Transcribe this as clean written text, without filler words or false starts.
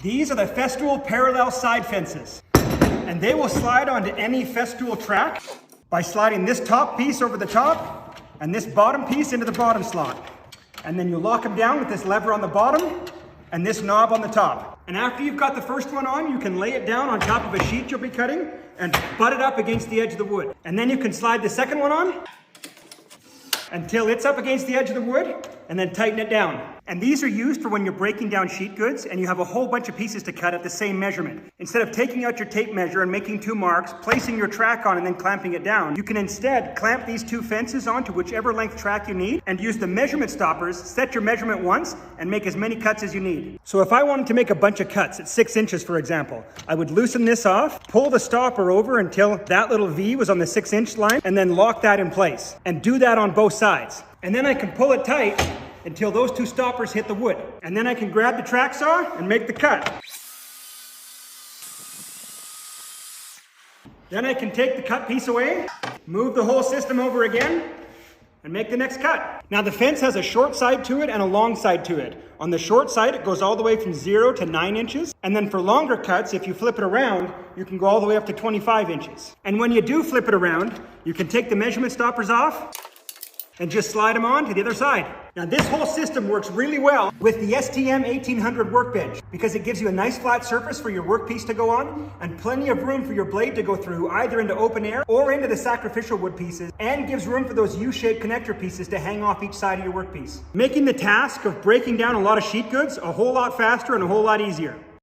These are the Festool Parallel Side Fences, and they will slide onto any Festool track by sliding this top piece over the top and this bottom piece into the bottom slot. And then you lock them down with this lever on the bottom and this knob on the top. And after you've got the first one on, you can lay it down on top of a sheet you'll be cutting and butt it up against the edge of the wood. And then you can slide the second one on until it's up against the edge of the wood, and then tighten it down. And these are used for when you're breaking down sheet goods and you have a whole bunch of pieces to cut at the same measurement. Instead of taking out your tape measure and making 2 marks, placing your track on and then clamping it down, you can instead clamp these 2 fences onto whichever length track you need and use the measurement stoppers, set your measurement once, and make as many cuts as you need. So if I wanted to make a bunch of cuts at 6 inches, for example, I would loosen this off, pull the stopper over until that little V was on the 6-inch line, and then lock that in place. And do that on both sides. And then I can pull it tight until those 2 stoppers hit the wood. And then I can grab the track saw and make the cut. Then I can take the cut piece away, move the whole system over again, and make the next cut. Now the fence has a short side to it and a long side to it. On the short side, it goes all the way from 0 to 9 inches. And then for longer cuts, if you flip it around, you can go all the way up to 25 inches. And when you do flip it around, you can take the measurement stoppers off and just slide them on to the other side. Now this whole system works really well with the STM 1800 Workbench because it gives you a nice flat surface for your workpiece to go on and plenty of room for your blade to go through either into open air or into the sacrificial wood pieces, and gives room for those U-shaped connector pieces to hang off each side of your workpiece, making the task of breaking down a lot of sheet goods a whole lot faster and a whole lot easier.